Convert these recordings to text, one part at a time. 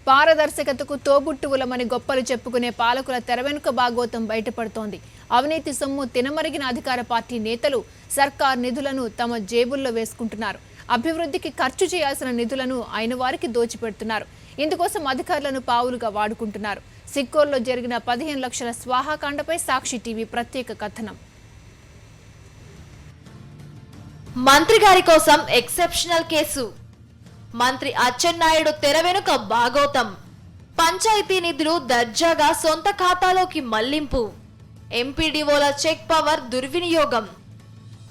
పారదర్శకతకు తోబుట్టువులమని గొప్పలు చెప్పుకునే పాలకుల తెరవెనుక భాగోతం బయటపడుతోంది. అవినీతి సొమ్ము తినమరిగిన అధికార పార్టీ నేతలు సర్కార్ నిధులను తమ జేబుల్లో వేసుకుంటున్నారు. అభివృద్ధికి ఖర్చు చేయాల్సిన నిధులను అయిన వారికి దోచిపెడుతున్నారు. ఇందుకోసం అధికారులను పావులుగా వాడుకుంటున్నారు. సిక్కోల్లో జరిగిన 15 లక్షల స్వాహాకాండపై సాక్షి టీవీ ప్రత్యేక కథనం. మంత్రి గారి కోసం ఎక్సెప్షనల్ కేసు. మంత్రి అచ్చెన్నాయుడు తెర వెనుక భాగోతం. పంచాయతీ నిధులు దర్జాగా సొంత ఖాతాలోకి మళ్లింపు. ఎంపీడీఓల చెక్ పవర్ దుర్వినియోగం.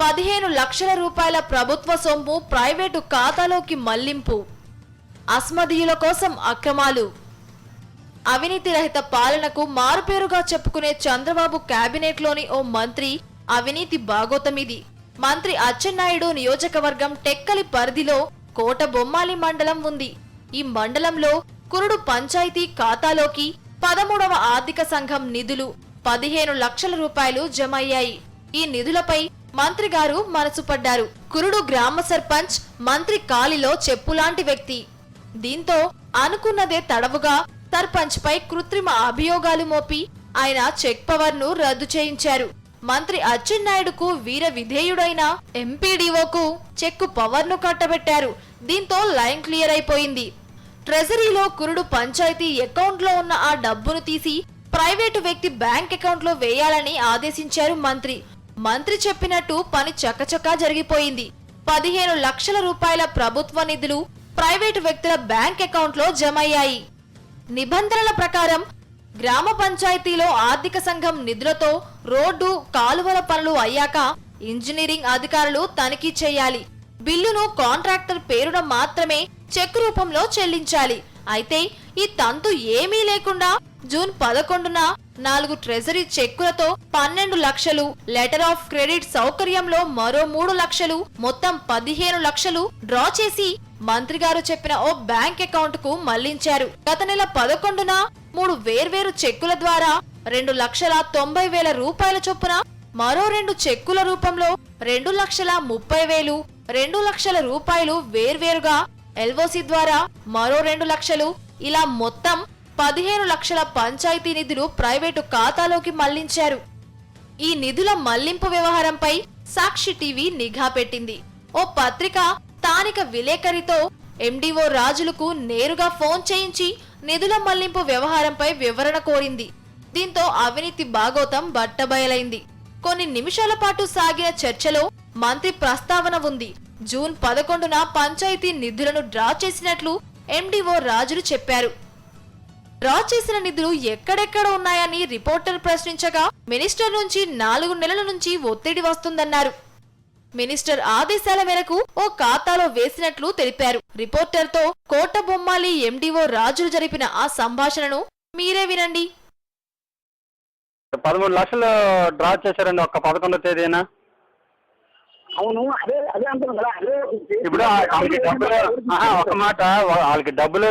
15 లక్షల రూపాయల ప్రభుత్వ సొమ్ము ప్రైవేటు ఖాతాలోకి మళ్లింపు. అస్మదీయుల కోసం అక్రమాలు. అవినీతి రహిత పాలనకు మారుపేరుగా చెప్పుకునే చంద్రబాబు కేబినెట్లోని ఓ మంత్రి అవినీతి భాగోతమిది. మంత్రి అచ్చెన్నాయుడు నియోజకవర్గం టెక్కలి పరిధిలో కోటబొమ్మాలి మండలం ఉంది. ఈ మండలంలో కురుడు పంచాయతీ ఖాతాలోకి 13వ ఆర్థిక సంఘం నిధులు 15 లక్షల రూపాయలు జమయ్యాయి. ఈ నిధులపై మంత్రి గారు మనసు పడ్డారు. కురుడు గ్రామ సర్పంచ్ మంత్రి కాలిలో చెప్పులాంటి వ్యక్తి. దీంతో అనుకున్నదే తడవుగా సర్పంచ్ పై కృత్రిమ అభియోగాలు మోపి ఆయన చెక్ పవర్ ను రద్దు చేయించారు. మంత్రి అచ్చెన్నాయుడుకు వీర విధేయుడైన ఎంపీడీఓకు చెక్కు పవర్ ను కట్టబెట్టారు. దీంతో లైన్ క్లియర్ అయిపోయింది. ట్రెజరీలో కురుడు పంచాయతీ అకౌంట్ లో ఉన్న ఆ డబ్బును తీసి ప్రైవేటు వ్యక్తి బ్యాంక్ అకౌంట్ లో వేయాలని ఆదేశించారు మంత్రి. మంత్రి చెప్పినట్టు పని చకచకా జరిగిపోయింది. 15 లక్షల రూపాయల ప్రభుత్వ నిధులు ప్రైవేటు వ్యక్తుల బ్యాంక్ అకౌంట్ లో జమయ్యాయి. నిబంధనల ప్రకారం గ్రామ పంచాయతీలో ఆర్థిక సంఘం నిధులతో రోడ్డు కాలువల పనులు అయ్యాక ఇంజనీరింగ్ అధికారులు తనిఖీ చేయాలి. బిల్లును కాంట్రాక్టర్ పేరున మాత్రమే చెక్ రూపంలో చెల్లించాలి. అయితే ఈ తంతు ఏమీ లేకుండా జూన్ 11న 4 ట్రెజరీ చెక్కులతో 12 లక్షలు, లెటర్ ఆఫ్ క్రెడిట్ సౌకర్యంలో మరో 3 లక్షలు, మొత్తం 15 లక్షలు డ్రా చేసి మంత్రి గారు చెప్పిన ఓ బ్యాంక్ అకౌంట్ కు మళ్లించారు. గత నెల 11న 3 వేర్వేరు చెక్కుల ద్వారా 2,90,000 రూపాయల చొప్పున మరో 2 చెక్కుల రూపంలో 2,30,000, 2 లక్షల రూపాయలు వేర్వేరుగా ఎల్ఓసి ద్వారా మరో 2 లక్షలు, ఇలా మొత్తం 15 లక్షల పంచాయతీ నిధులు ప్రైవేటు ఖాతాలోకి మళ్లించారు. ఈ నిధుల మళ్లింపు వ్యవహారంపై సాక్షి టీవీ నిఘా పెట్టింది. ఓ పత్రిక స్థానిక విలేకరితో ఎండీఓ రాజులకు నేరుగా ఫోన్ చేయించి నిధుల మళ్లింపు వ్యవహారంపై వివరణ కోరింది. దీంతో అవినీతి భాగోతం బట్టబయలైంది. కొన్ని నిమిషాల పాటు సాగిన చర్చలో మంత్రి ప్రస్తావన ఉంది. జూన్ 11న పంచాయతీ నిధులను డ్రా చేసినట్లు ఎండీఓ రాజులు చెప్పారు. డ్రా చేసిన నిధులు ఎక్కడెక్కడ ఉన్నాయని రిపోర్టర్ ప్రశ్నించగా మినిస్టర్ నుంచి 4 నెలల నుంచి ఒత్తిడి వస్తుందన్నారు. మినిస్టర్ ఆదేశాల మేరకు ఓ ఖాతాలో వేసినట్లు తెలిపారు. రిపోర్టర్తో కోటబొమ్మాలి ఎండీఓ రాజులు జరిపిన ఆ సంభాషణను మీరే వినండి. 13 లక్షలు డ్రా చేశారండి ఒక్క 11వ తేదీన. అవును, అదే అదే అంటున్నాం కదా. అదే ఇప్పుడు వాళ్ళకి డబ్బులు ఒక మాట, వాళ్ళకి డబ్బులు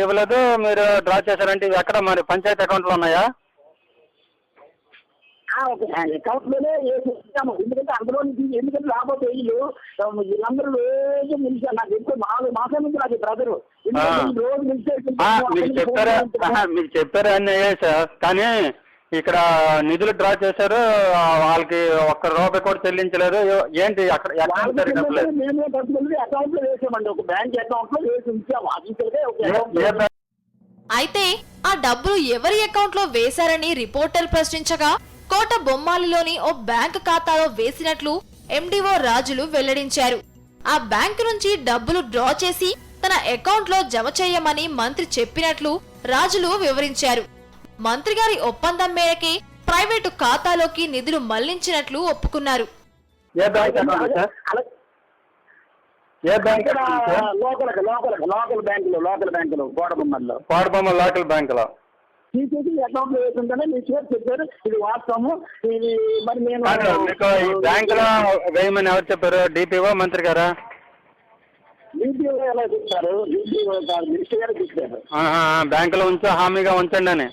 ఇవ్వలేదు, మీరు డ్రా చేశారంటే ఇవి ఎక్కడ మరి పంచాయతీ అకౌంట్లో ఉన్నాయా? అకౌంట్ లోనే వేసిస్తాము. ఎందుకంటే అందులో నుంచి ఎందుకంటే రాబోతే వీళ్ళందరూ రోజు నిలిచారు. నాకు ఎక్కువ 4 మాసాల నుంచి నాకు బ్రదరు రోజు మీకు చెప్పారు అని సార్. కానీ ఇక్కడ నిధులు డ్రా చేశారు, వాళ్ళకి ఒక్క రూపాయి కూడా చెల్లించలేదు. ఏంటి అక్కడ మేమే డబ్బులు అకౌంట్ లో వేసామండి. ఒక బ్యాంక్ అకౌంట్ లో వేసి ఉంచాము. అయితే ఆ డబ్బులు ఎవరి అకౌంట్ లో వేశారని రిపోర్టర్ ప్రశ్నించగా కోట బొమ్మాలిలోని ఓ బ్యాంక్ ఖాతాలో వేసినట్లు ఎండీఓ రాజులు వెల్లడించారు. ఆ బ్యాంకు నుంచి డబ్బులు డ్రా చేసి తన అకౌంట్ లో జమ చేయమని మంత్రి చెప్పినట్లు రాజులు వివరించారు. మంత్రి గారి ఒప్పందం మేరకే ప్రైవేటు ఖాతాలోకి నిధులు మళ్లించినట్లు ఒప్పుకున్నారు. కోటబొమ్మ లోకల్ బ్యాంకులో తీసేసి అకౌంట్ లో వేసిందనే మీ షేర్ చెప్పారు. ఇది వాస్తవము. ఇది మరి నేను మీకు ఈ బ్యాంకులో వేయమని ఎవరు చెప్పారు? డిపిఓ మంత్రి గారా? డిపిఓ ఎలా చెప్తారు? డిపిఓ మినిస్టర్ గారు చెప్పారు బ్యాంకులో హామీగా ఉంచండి అని.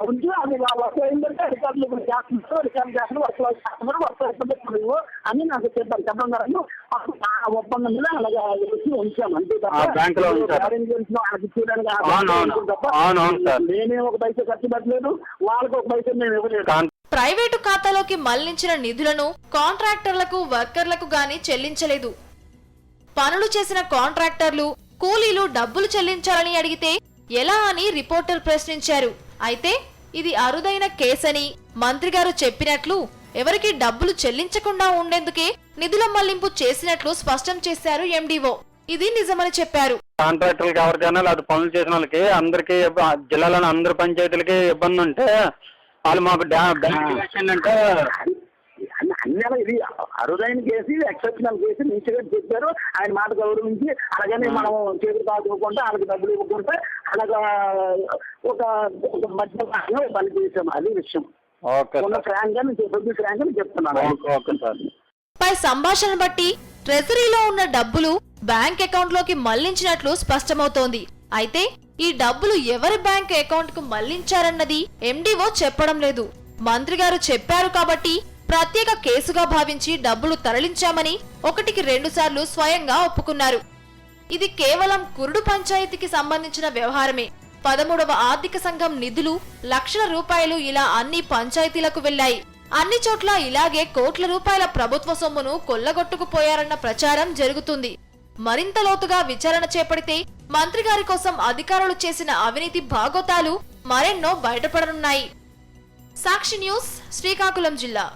ఉంచి అది వర్క్ అయిందంటే రికార్డులు ఇప్పుడు చేస్తున్నారు, రికార్డు చేస్తున్నారు, వర్క్ అయిపోతున్నారు అని నాకు చెప్పడం గారు అప్పుడు ఆ ఒప్పందం మీద అలాగా వేసి ఉంచాము అంతే బ్యాంకులో ఉంచారు. వాళ్ళకి ఇచ్చేయడానికి అవునవును సార్. నేనే ఒక పైసా ఖర్చు పెట్టలేదు, వాళ్ళకి ఒక పైసా మేము ఇవ్వలేదు. ప్రైవేటు ఖాతాలోకి మళ్లించిన నిధులను కాంట్రాక్టర్లకు వర్కర్లకు గాని చెల్లించలేదు. పనులు చేసిన కాంట్రాక్టర్లు కూలీలు డబ్బులు చెల్లించాలని అడిగితే ఎలా అని రిపోర్టర్ ప్రశ్నించారు. అయితే ఇది అరుదైన కేసని మంత్రి గారు చెప్పినట్లు ఎవరికి డబ్బులు చెల్లించకుండా ఉండేందుకే నిధుల మళ్లింపు చేసినట్లు స్పష్టం చేశారు ఎండీఓ. ఇది నిజమని చెప్పారు. కాంట్రాక్టర్లకి ఎవరికైనా లేదా పనులు చేసిన వాళ్ళకి అందరికి జిల్లాలోని అందరి పంచాయతీలకి ఇబ్బంది ఉంటే వాళ్ళు మాకు అంటే అన్ని ఇది అరుదైన కేసు, ఎక్సెప్షనల్ కేసు మంచిగా చెప్పారు. ఆయన మాట గౌరవించి అలాగని మనం చేతులు కాదుకుంటే వాళ్ళకి డబ్బులు ఇవ్వకుంటే అలాగా ఒక మధ్య పని చేసాము. అది విషయం. ఫ్రాంక్ గా నేను చెప్తున్నాను. పై సంభాషణ బట్టి ట్రెజరీలో ఉన్న డబ్బులు బ్యాంక్ అకౌంట్ లోకి మళ్లించినట్లు స్పష్టమవుతోంది. అయితే ఈ డబ్బులు ఎవరి బ్యాంక్ అకౌంట్ కు మళ్లించారన్నది ఎండీఓ చెప్పడం లేదు. మంత్రి గారు చెప్పారు కాబట్టి ప్రత్యేక కేసుగా భావించి డబ్బులు తరలించామని 1కి 2 సార్లు స్వయంగా ఒప్పుకున్నారు. ఇది కేవలం కురుడు పంచాయతీకి సంబంధించిన వ్యవహారమే. 13వ ఆర్థిక సంఘం నిధులు లక్షల రూపాయలు ఇలా అన్ని పంచాయతీలకు వెళ్లాయి. అన్ని చోట్ల ఇలాగే కోట్ల రూపాయల ప్రభుత్వ సొమ్మును కొల్లగొట్టుకుపోయారన్న ప్రచారం జరుగుతుంది. మరింత లోతుగా విచారణ చేపడితే మంత్రి గారి కోసం అధికారులు చేసిన అవినీతి భాగోతాలు మరెన్నో బయటపడనున్నాయి. సాక్షి న్యూస్, శ్రీకాకుళం జిల్లా.